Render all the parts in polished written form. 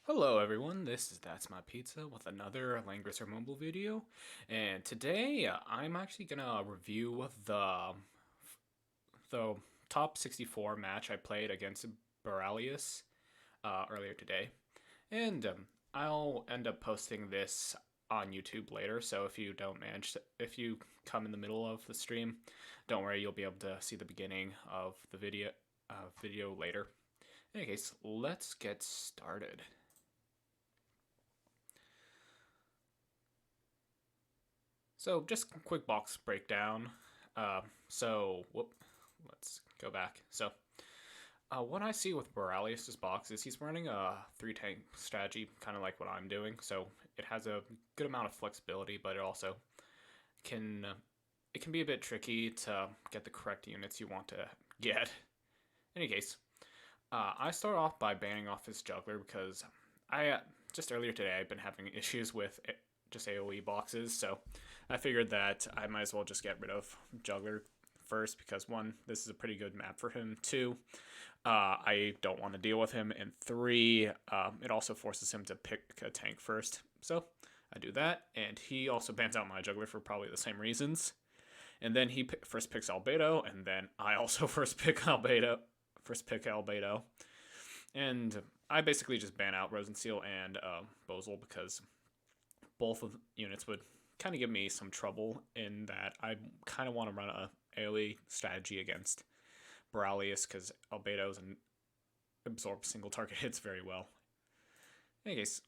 Hello everyone, this is Thatsmapizza with another Langrisser Mobile video, and today I'm actually gonna review the top 64 match I played against Beralius earlier today, and I'll end up posting this on YouTube later. So if you come in the middle of the stream, don't worry, you'll be able to see the beginning of the video later. In any case, let's get started. So just a quick box breakdown. Uh, let's go back. What I see with Beralius' box is he's running a 3-tank strategy, kind of like what I'm doing. So it has a good amount of flexibility, but can it can be a bit tricky to get the correct units you want to get. In any case, I start off by banning off his juggler because I just earlier today I've been having issues with just AoE boxes, so I figured that I might as well just get rid of juggler first because one, this is a pretty good map for him. Two, I don't want to deal with him, and three, it also forces him to pick a tank first. So I do that, and he also bans out my juggler for probably the same reasons. And then he first picks Albedo, and then I also first pick Albedo. And I basically just ban out Rosensteel and Bozel because both of the units would kind of give me some trouble in that I kind of want to run a AoE strategy against Beralius because Albedo's and absorbs single target hits very well. In any case,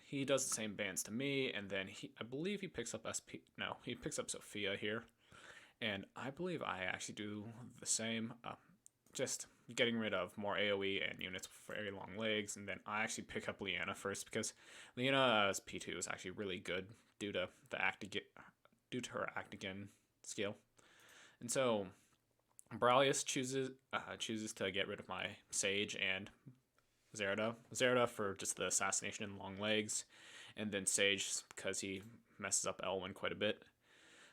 he does the same bans to me, and then I believe he picks up he picks up Sophia here, and I believe I actually do the same. Just getting rid of more AoE and units with very long legs, and then I actually pick up Leanna first because Leanna's P2 is actually really good due to her act again skill. And so Beralius chooses to get rid of my Sage and Zerda for just the assassination and long legs, and then Sage because he messes up Elwyn quite a bit.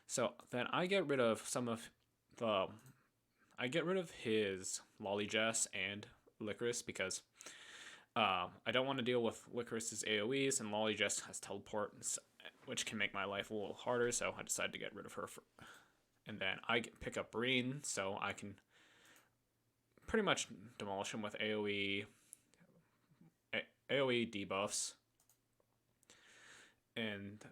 So then I get rid of his Lollygess and Licorice because I don't want to deal with Licorice's AoEs, and Lollygess has teleport, which can make my life a little harder, so I decided to get rid of her. And then I pick up Breen, so I can pretty much demolish him with AoE debuffs. And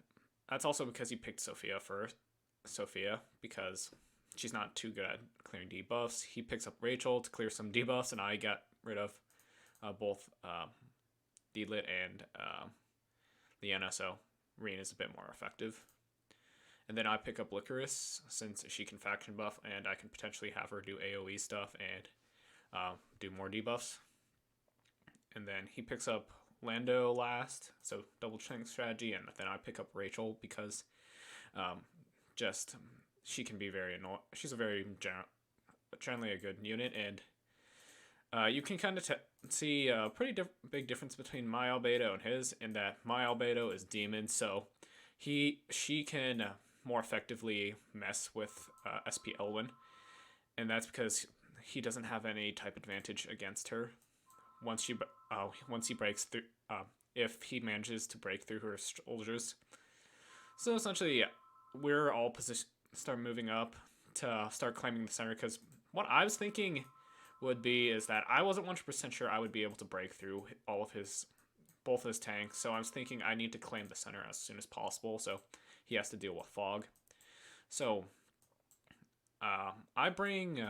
that's also because he picked Sophia first. Sophia, because she's not too good at clearing debuffs. He picks up Rachel to clear some debuffs, and I got rid of both D-Lit and Leanna, so Reen is a bit more effective. And then I pick up Licorice since she can faction buff, and I can potentially have her do AoE stuff and do more debuffs. And then he picks up Lando last, so double tank strategy, and then I pick up Rachel because she can be very annoying. She's a very generally a good unit, and you can kind of see a pretty big difference between my Albedo and his, in that my Albedo is demon, so she can more effectively mess with SP Elwyn, and that's because he doesn't have any type advantage against her once he breaks through. If he manages to break through her soldiers, so essentially we're all start moving up to start claiming the center, because what I was thinking would be is that I wasn't 100% sure I would be able to break through both his tanks, so I was thinking I need to claim the center as soon as possible, so he has to deal with fog. So I bring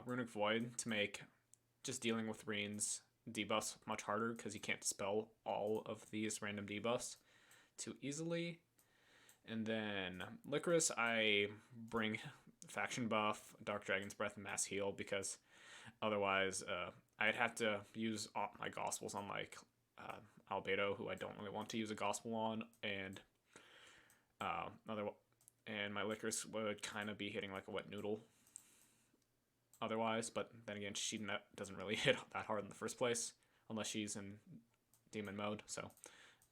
Runic Void to make just dealing with Reen's debuffs much harder, because he can't dispel all of these random debuffs too easily. And then Licorice, I bring Faction Buff, Dark Dragon's Breath, and Mass Heal, because otherwise I'd have to use my Gospels on like Albedo, who I don't really want to use a Gospel on, and my Licorice would kind of be hitting like a wet noodle otherwise, but then again, she doesn't really hit that hard in the first place, unless she's in demon mode, so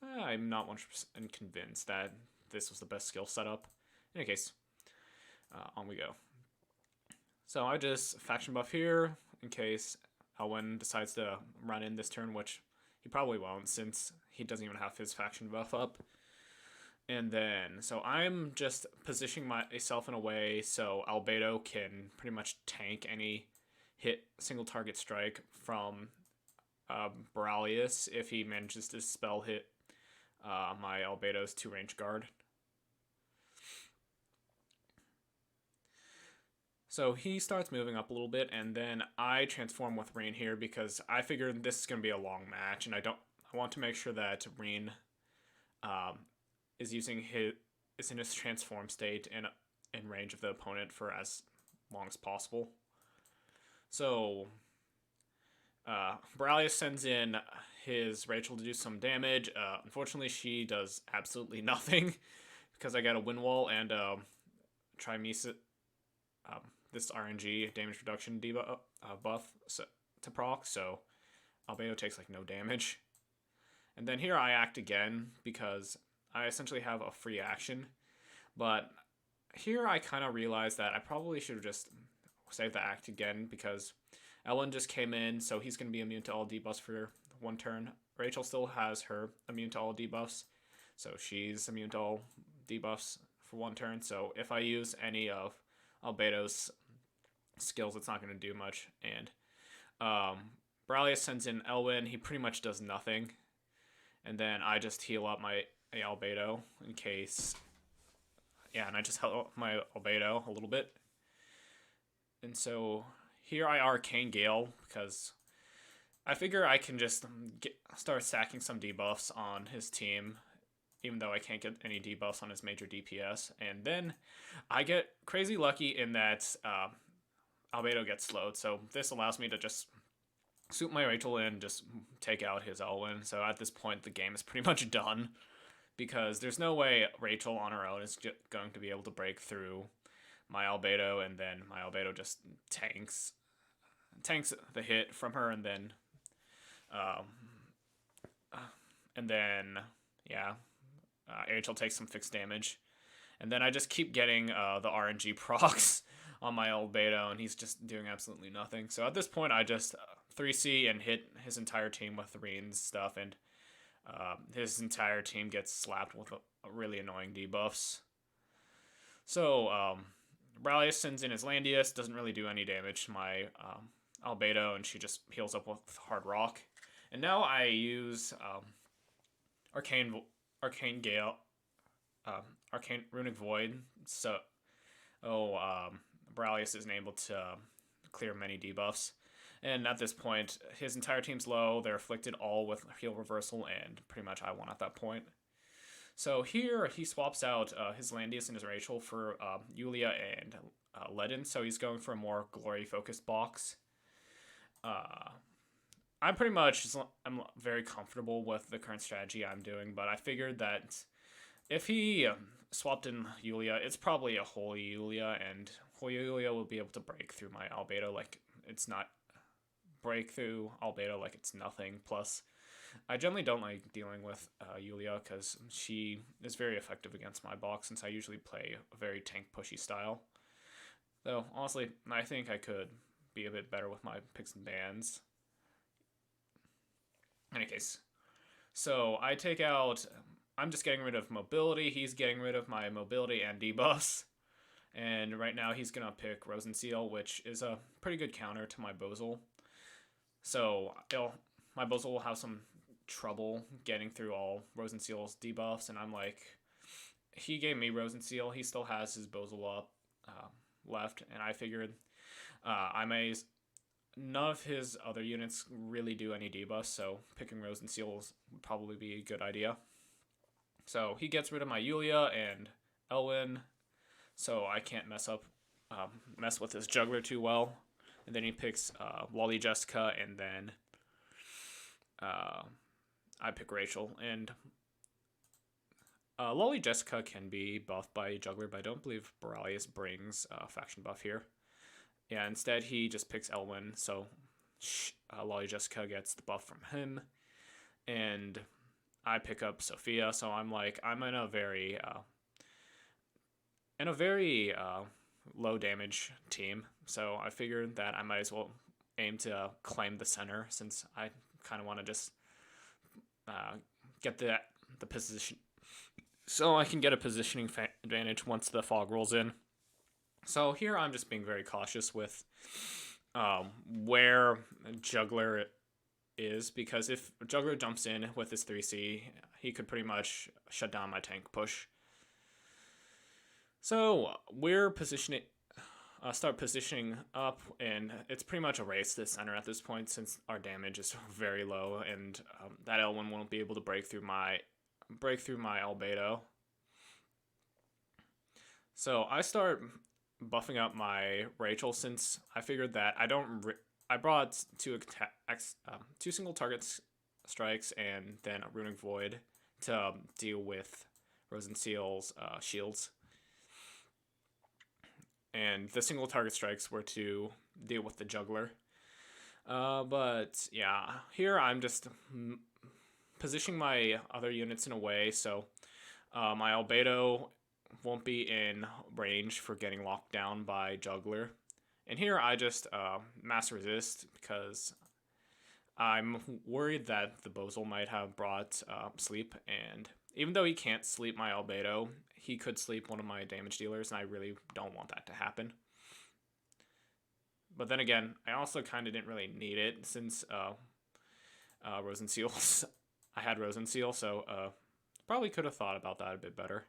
I'm not 100% convinced that this was the best skill setup. In any case, on we go. So I just faction buff here in case Elwyn decides to run in this turn, which he probably won't since he doesn't even have his faction buff up. And then, so I'm just positioning myself in a way so Albedo can pretty much tank any hit single target strike from Beralius if he manages to spell hit my Albedo's 2-range guard. So he starts moving up a little bit, and then I transform with Rain here because I figured this is going to be a long match, and I want to make sure that Rain is in his transform state and in range of the opponent for as long as possible. So Beralius sends in his Rachel to do some damage. Unfortunately, she does absolutely nothing because I got a wind wall and Trimesa, this RNG damage reduction buff to proc, so Albedo takes like no damage. And then here I act again because I essentially have a free action, but here I kind of realized that I probably should have just saved the act again because Ellen just came in, so he's going to be immune to all debuffs for one turn. Rachel still has her immune to all debuffs, so she's immune to all debuffs for one turn. So if I use any of Albedo's skills, it's not going to do much. And Beralius sends in Elwyn. He pretty much does nothing. And then I just heal up my Albedo in case... Yeah, and I just heal up my Albedo a little bit. And so here I Arcane Gale because I figure I can just start stacking some debuffs on his team, even though I can't get any debuffs on his major DPS. And then I get crazy lucky in that Albedo gets slowed, so this allows me to just swoop my Rachel in, just take out his Elwyn. So at this point, the game is pretty much done, because there's no way Rachel on her own is going to be able to break through my Albedo, and then my Albedo just tanks the hit from her, and then Rachel takes some fixed damage, and then I just keep getting the RNG procs on my Albedo, and he's just doing absolutely nothing. So at this point, I just 3C and hit his entire team with Reen's stuff, and his entire team gets slapped with really annoying debuffs. So Beralius sends in his Landius, doesn't really do any damage to my Albedo, and she just heals up with Hard Rock. And now I use Arcane Gale, Arcane Runic Void. So, Beralius isn't able to clear many debuffs. And at this point, his entire team's low. They're afflicted all with heal reversal, and pretty much I won at that point. So here he swaps out his Landius and his Rachel for Yulia and Ledin. So he's going for a more glory-focused box. I'm very comfortable with the current strategy I'm doing, but I figured that if he swapped in Yulia, it's probably a Holy Yulia, and Holy Yulia will be able to break through my Albedo like it's not break through Albedo like it's nothing. Plus, I generally don't like dealing with Yulia because she is very effective against my box since I usually play a very tank pushy style. Though, honestly, I think I could be a bit better with my picks and bans. In any case, so I take out... I'm just getting rid of mobility. He's getting rid of my mobility and debuffs. And right now he's going to pick Rosenseal, which is a pretty good counter to my Bozal. So my Bozal will have some trouble getting through all Rosenseal's debuffs. And I'm like, he gave me Rosenseal. He still has his Bozal up left. And I figured none of his other units really do any debuffs. So picking Rosenseal would probably be a good idea. So he gets rid of my Yulia and Elwyn, so I can't mess with his juggler too well. And then he picks Lolly Jessica, and then I pick Rachel. And Lolly Jessica can be buffed by juggler, but I don't believe Beralius brings faction buff here. Yeah, instead he just picks Elwyn, so Lolly Jessica gets the buff from him, and I pick up Sophia, so I'm in a very low damage team, so I figured that I might as well aim to claim the center, since I kind of want to just get the position, so I can get a positioning advantage once the fog rolls in. So here I'm just being very cautious with where Juggler is, because if Juggler jumps in with his 3C, he could pretty much shut down my tank push. So we're positioning, start positioning up, and it's pretty much a race to the center at this point, since our damage is very low, and that L1 won't be able to break through my albedo. So I start buffing up my Rachel, since I figured that I brought two single target strikes and then a Runic Void to deal with Rosenseal's shields. And the single target strikes were to deal with the Juggler. But yeah, here I'm just positioning my other units in a way so my albedo won't be in range for getting locked down by Juggler. And here I just mass resist, because I'm worried that the Bozal might have brought sleep, and even though he can't sleep my albedo, he could sleep one of my damage dealers, and I really don't want that to happen. But then again, I also kind of didn't really need it, since Rosenseal, I had Rosenseal, so probably could have thought about that a bit better.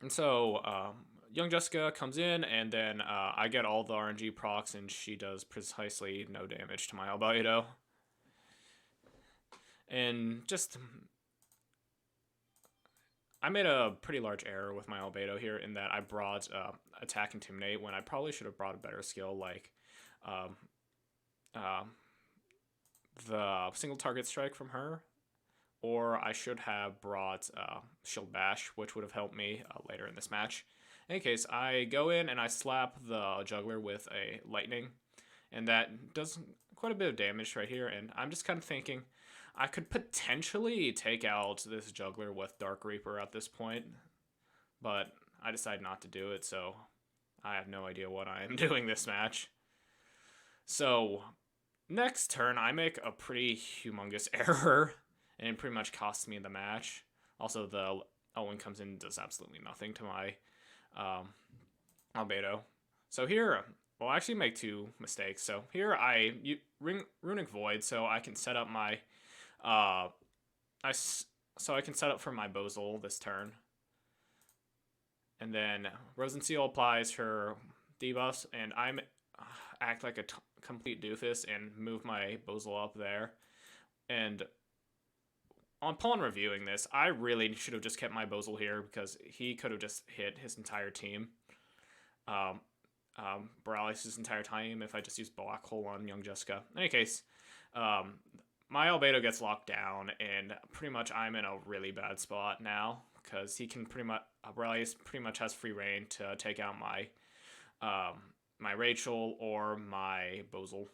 And so Young Jessica comes in, and then I get all the RNG procs, and she does precisely no damage to my albedo. And just, I made a pretty large error with my albedo here, in that I brought Attack Intimidate when I probably should have brought a better skill, like the single target strike from her, or I should have brought Shield Bash, which would have helped me later in this match. In any case, I go in and I slap the Juggler with a Lightning, and that does quite a bit of damage right here, and I'm just kind of thinking I could potentially take out this Juggler with Dark Reaper at this point, but I decided not to do it, so I have no idea what I am doing this match. So next turn, I make a pretty humongous error, and it pretty much costs me the match. Also, the L1 comes in and does absolutely nothing to my albedo. So here, well, I actually make two mistakes. So here I Runic Void, so I can set up my so I can set up for my Bozal this turn. And then Rosenseal applies her debuffs, and I act like a complete doofus and move my Bozal up there. And upon reviewing this, I really should have just kept my Bozal here, because he could have just hit his entire team. Beralius' entire time if I just used Black Hole on Young Jessica. In any case, my albedo gets locked down, and pretty much I'm in a really bad spot now, because he can pretty much, Beralius pretty much has free reign to take out my my Rachel or my Bozal.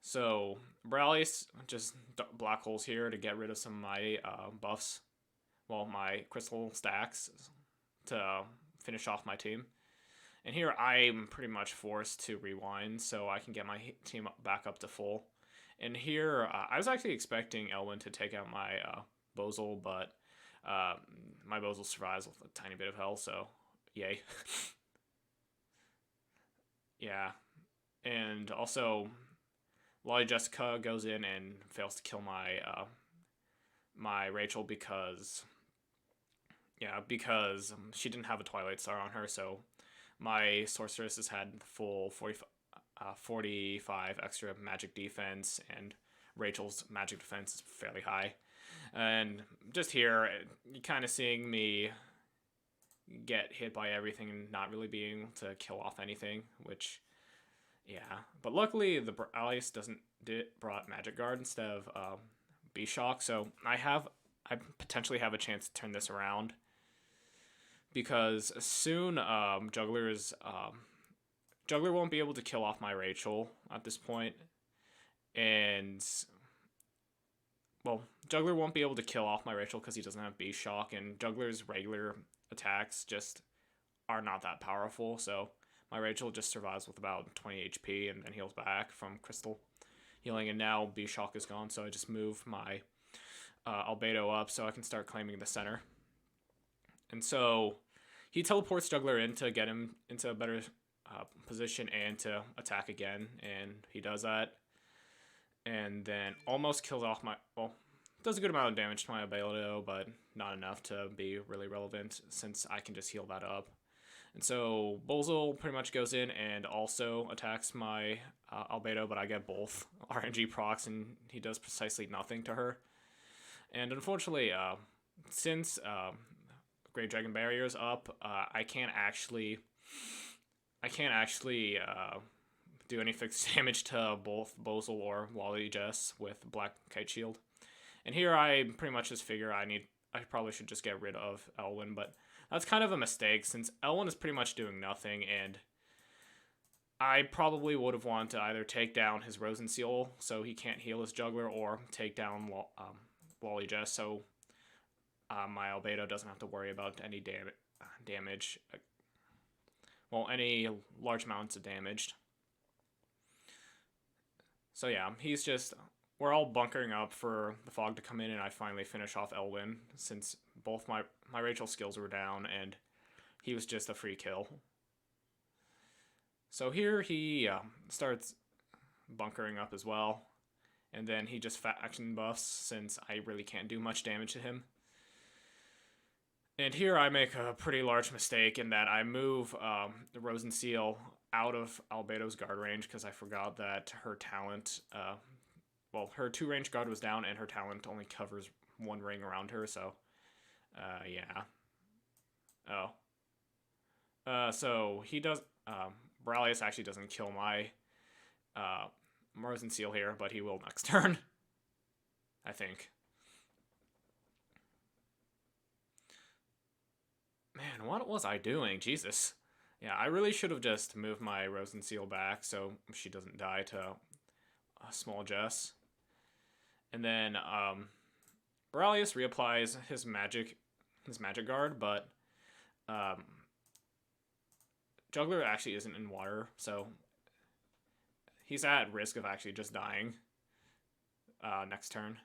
So Beralius just black holes here to get rid of some of my buffs, well, my crystal stacks, to finish off my team. And here I'm pretty much forced to rewind so I can get my team back up to full. And here I was actually expecting Elwyn to take out my Bozal, but my Bozal survives with a tiny bit of health, so yay. Yeah. And also, Lolly Jessica goes in and fails to kill my my Rachel because she didn't have a Twilight Star on her, so my sorceress has had full 45 extra magic defense, and Rachel's magic defense is fairly high. And just here, you're kind of seeing me get hit by everything and not really being able to kill off anything, which, yeah. But luckily, the Beralius brought Magic Guard instead of B-Shock, so I potentially have a chance to turn this around, because soon Juggler won't be able to kill off my Rachel at this point, and well, Juggler won't be able to kill off my Rachel because he doesn't have B-Shock, and Juggler's regular attacks just are not that powerful, so My Rachel just survives with about 20 HP and then heals back from crystal healing, and now B-Shock is gone, so I just move my Albedo up so I can start claiming the center. And so he teleports Juggler in to get him into a better position and to attack again, and he does that. And then almost kills off my... Well, does a good amount of damage to my Albedo, but not enough to be really relevant since I can just heal that up. And so Bozol pretty much goes in and also attacks my Albedo, but I get both RNG procs, and he does precisely nothing to her. And unfortunately, since Great Dragon Barrier is up, I can't actually do any fixed damage to both Bozol or Wally Jess with Black Kite Shield. And here I pretty much just figure I probably should just get rid of Elwyn, but that's kind of a mistake since Elwyn is pretty much doing nothing, and I probably would have wanted to either take down his Rosenseal so he can't heal his Juggler, or take down Wally Jess so my Albedo doesn't have to worry about any damage. Well, any large amounts of damage. So yeah, we're all bunkering up for the fog to come in, and I finally finish off Elwyn since both my Rachel skills were down and he was just a free kill. So here he starts bunkering up as well, and then he just faction buffs since I really can't do much damage to him. And here I make a pretty large mistake in that I move the Rosenseal out of Albedo's guard range because I forgot that her talent... her 2-range guard was down, and her talent only covers 1 ring around her, so, yeah. So he does, Beralius actually doesn't kill my, Rosenseal here, but he will next turn, I think. Man, what was I doing? Jesus. Yeah, I really should have just moved my Rosenseal back so she doesn't die to a small Jess. And then Beralius reapplies his magic guard, but Juggler actually isn't in water, so he's at risk of actually just dying next turn.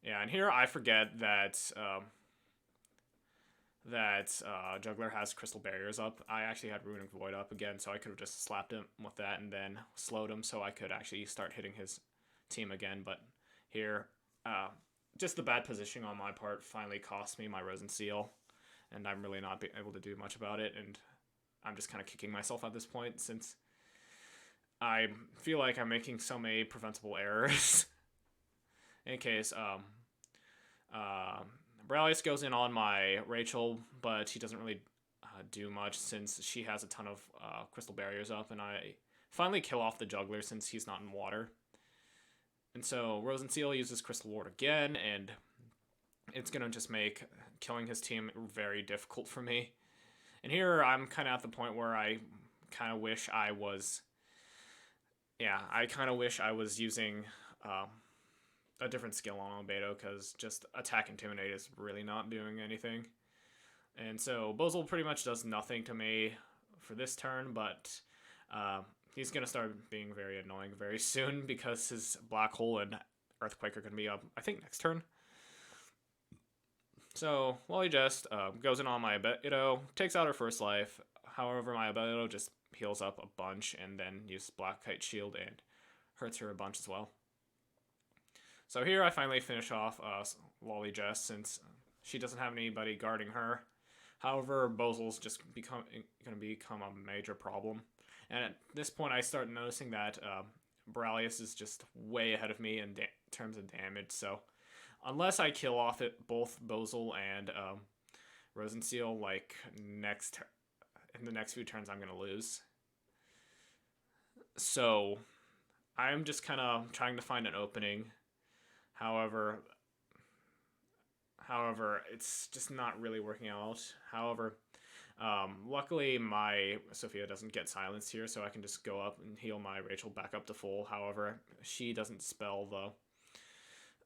Yeah, and here I forget that Juggler has Crystal Barriers up. I actually had Runic Void up again, so I could have just slapped him with that and then slowed him so I could actually start hitting his team again. But here, just the bad positioning on my part finally cost me my Rosenseal, and I'm really not able to do much about it, and I'm just kind of kicking myself at this point since I feel like I'm making so many preventable errors. In any case, Beralius goes in on my Rachel, but he doesn't really do much since she has a ton of Crystal Barriers up, and I finally kill off the Juggler since he's not in water. And so Rosenseal uses Crystal Ward again, and it's going to just make killing his team very difficult for me. And here I'm kind of at the point where I kind of wish I was... Yeah, I kind of wish I was using a different skill on Albedo, because just Attack Intimidate is really not doing anything. And so Bozol pretty much does nothing to me for this turn, but he's going to start being very annoying very soon because his Black Hole and Earthquake are going to be up, I think, next turn. So Wally just goes in on my Albedo, takes out her first life. However, my Albedo just heals up a bunch and then uses Black Kite Shield and hurts her a bunch as well. So here I finally finish off Wally Jess since she doesn't have anybody guarding her. However, Bozol's just going to become a major problem. And at this point I start noticing that Beralius is just way ahead of me in terms of damage. So unless I kill off both Bozol and Rosenseal, like in the next few turns, I'm going to lose. So I'm just kind of trying to find an opening. However, it's just not really working out. However, luckily my Sophia doesn't get silenced here, so I can just go up and heal my Rachel back up to full. However, she doesn't spell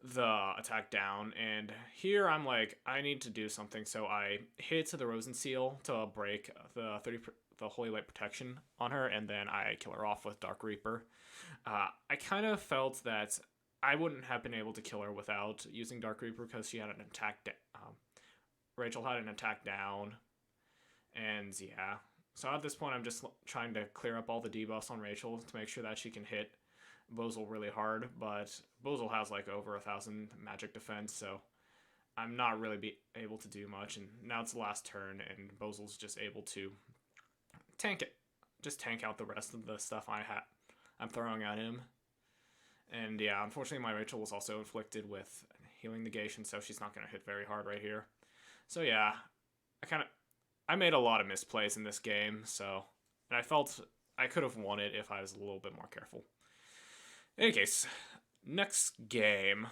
the attack down, and here I'm like, I need to do something, so I hit the Rosenseal to break the the Holy Light Protection on her, and then I kill her off with Dark Reaper. I kind of felt that I wouldn't have been able to kill her without using Dark Reaper because she had an attack. Rachel had an attack down, and yeah. So at this point, I'm just trying to clear up all the debuffs on Rachel to make sure that she can hit Bozel really hard. But Bozel has like over 1,000 magic defense, so I'm not really able to do much. And now it's the last turn, and Bozel's just able to tank it, just tank out the rest of the stuff I'm throwing at him. And yeah, unfortunately, my Rachel was also inflicted with healing negation, so she's not going to hit very hard right here. So yeah, I made a lot of misplays in this game, so, and I felt I could have won it if I was a little bit more careful. In any case, next game.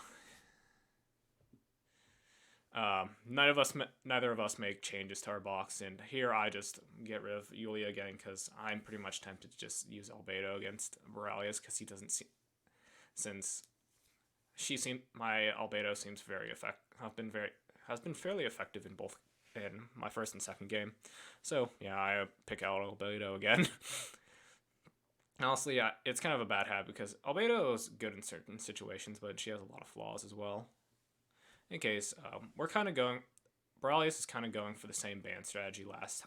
Neither of us make changes to our box, and here I just get rid of Yulia again because I'm pretty much tempted to just use Albedo against Beralius because he doesn't see, since my Albedo seems has been fairly effective in my first and second game. So yeah, I pick out Albedo again. Honestly, yeah, it's kind of a bad habit because Albedo is good in certain situations, but she has a lot of flaws as well. In case, we're kind of going. Beralius is kind of going for the same ban strategy last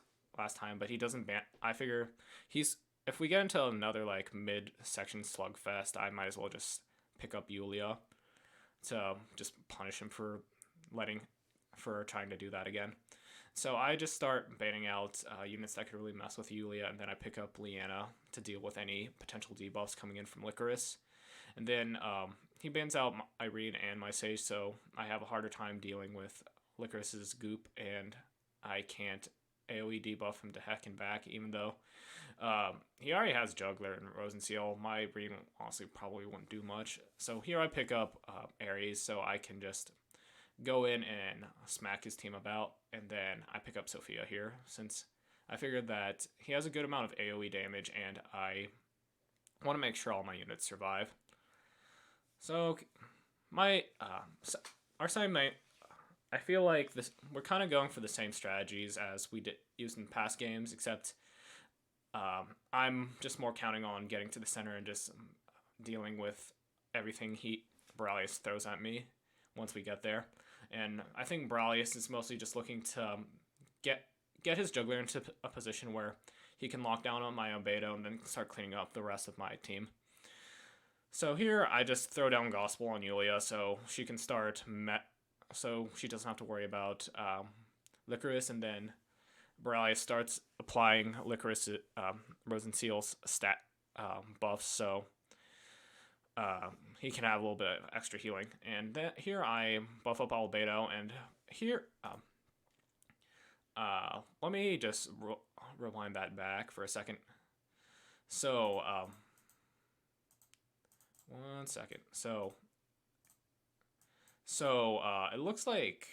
time, but he doesn't ban. I figure if we get into another like mid-section slugfest, I might as well just pick up Yulia to just punish him for trying to do that again. So I just start banning out units that could really mess with Yulia, and then I pick up Leanna to deal with any potential debuffs coming in from Licorice. And then he bans out Irene and my Sage, so I have a harder time dealing with Licorice's goop, and I can't AoE debuff him to heck and back, even though he already has Juggler and Rosenseal. My Irene honestly probably wouldn't do much. So here I pick up Ares, so I can just go in and smack his team about, and then I pick up Sophia here, since I figured that he has a good amount of AoE damage, and I want to make sure all my units survive. So our side mate, I feel like we're kind of going for the same strategies as we used in past games, except I'm just more counting on getting to the center and just dealing with everything Beralius throws at me once we get there. And I think Beralius is mostly just looking to get his juggler into a position where he can lock down on my Albedo and then start cleaning up the rest of my team. So here I just throw down Gospel on Yulia so she can start so she doesn't have to worry about Licorice, and then Beralius starts applying Licorice Rosenseal's stat buffs, so he can have a little bit of extra healing. And here I buff up Albedo, and here let me just rewind that back for a second. So one second. So it looks like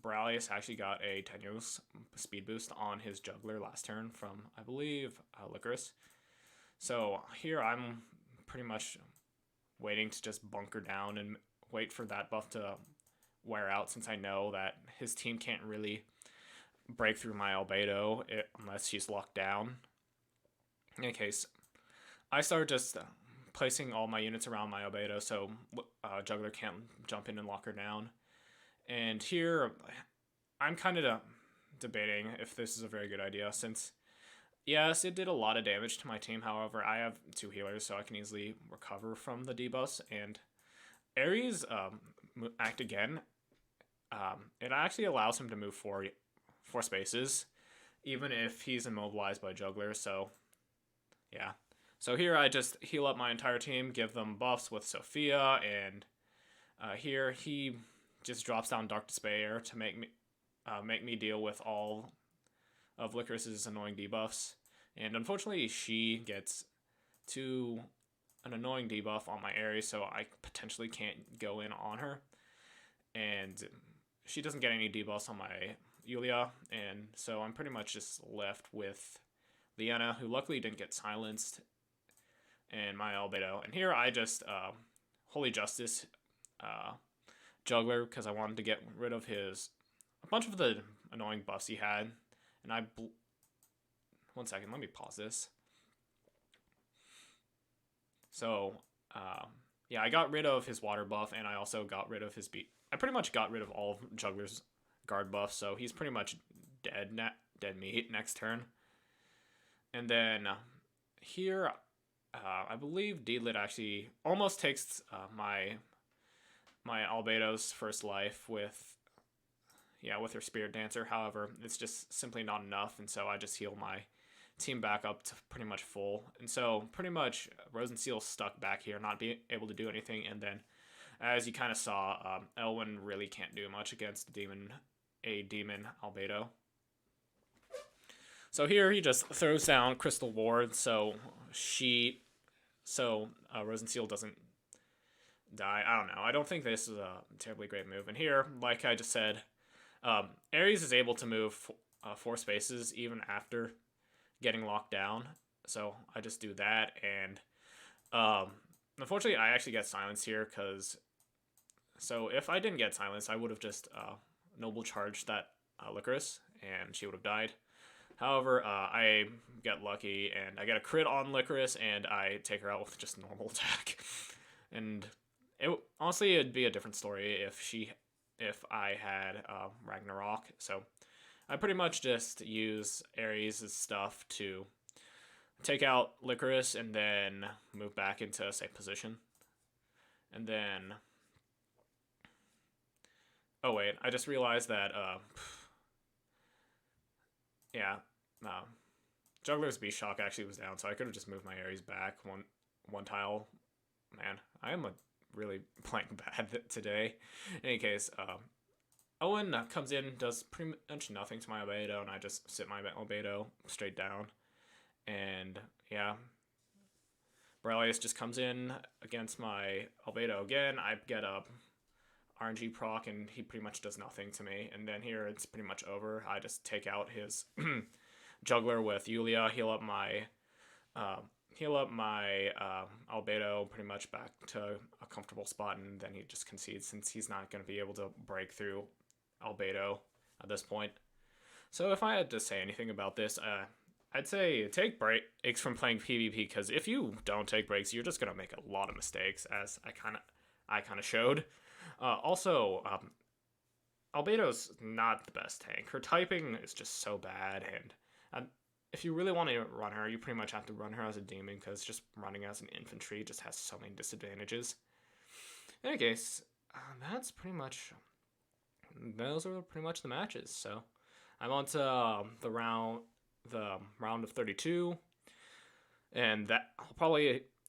Beralius actually got a tenuous speed boost on his juggler last turn from, I believe, Licorice. So here I'm pretty much waiting to just bunker down and wait for that buff to wear out, since I know that his team can't really break through my Albedo unless she's locked down. In any case, I start just placing all my units around my Albedo so Juggler can't jump in and lock her down. And here, I'm kind of debating if this is a very good idea, since, yes, it did a lot of damage to my team. However, I have 2 healers, so I can easily recover from the debuffs. And Ares act again. It actually allows him to move 4 spaces, even if he's immobilized by Juggler. So, yeah. So here I just heal up my entire team, give them buffs with Sophia, and here he just drops down Dark Despair to make me deal with all of Licorice's annoying debuffs. And unfortunately, she gets an annoying debuff on my Ares, so I potentially can't go in on her. And she doesn't get any debuffs on my Yulia, and so I'm pretty much just left with Leanna, who luckily didn't get silenced, and my Albedo. And here I just Holy Justice Juggler, because I wanted to get rid of a bunch of the annoying buffs he had, and one second, let me pause this. So, yeah, I got rid of his water buff, and I also got rid of his beat. I pretty much got rid of all of Juggler's guard buff, so he's pretty much dead meat next turn. And then here, I believe D-Lit actually almost takes my Albedo's first life with her Spirit Dancer. However, it's just simply not enough, and so I just heal my team back up to pretty much full. And so pretty much Rosenseal's stuck back here, not being able to do anything. And then, as you kind of saw, Elwyn really can't do much against a demon Albedo. So here he just throws down Crystal Ward, so Rosenseal doesn't die. I don't know. I don't think this is a terribly great move. And here, like I just said, Ares is able to move 4 spaces even after getting locked down. So I just do that, and unfortunately I actually get silenced here so if I didn't get silenced, I would have just noble charged that Licorice, and she would have died. However, I get lucky, and I get a crit on Licorice, and I take her out with just normal attack. And honestly, it'd be a different story if I had Ragnarok. So I pretty much just use Ares' stuff to take out Licorice and then move back into a safe position. And then... Oh wait, I just realized that, Juggler's Beast Shock actually was down, so I could have just moved my Ares back one tile. Man, I am really playing bad today. In any case, Owen comes in, does pretty much nothing to my Albedo, and I just sit my Albedo straight down. And yeah, Beralius just comes in against my Albedo again. I get a RNG proc, and he pretty much does nothing to me. And then here it's pretty much over. I just take out his Juggler with Yulia, heal up my Albedo pretty much back to a comfortable spot, and then he just concedes since he's not going to be able to break through Albedo at this point. So if I had to say anything about this, I'd say take breaks from playing PvP, because if you don't take breaks, you're just going to make a lot of mistakes, as I kind of showed. Also, Albedo's not the best tank. Her typing is just so bad, and if you really want to run her, you pretty much have to run her as a demon, because just running as an infantry just has so many disadvantages. In any case, those are pretty much the matches. So I'm on to the round of 32, and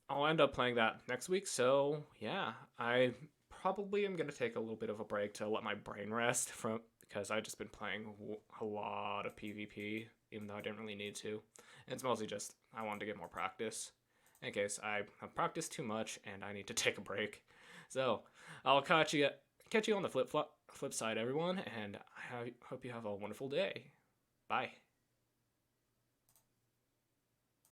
I'll end up playing that next week. So yeah, I probably am going to take a little bit of a break to let my brain rest because I've just been playing a lot of PvP, even though I didn't really need to. And it's mostly just I wanted to get more practice. In case I have practiced too much and I need to take a break. So I'll catch you on the flip side, everyone, and I hope you have a wonderful day. Bye.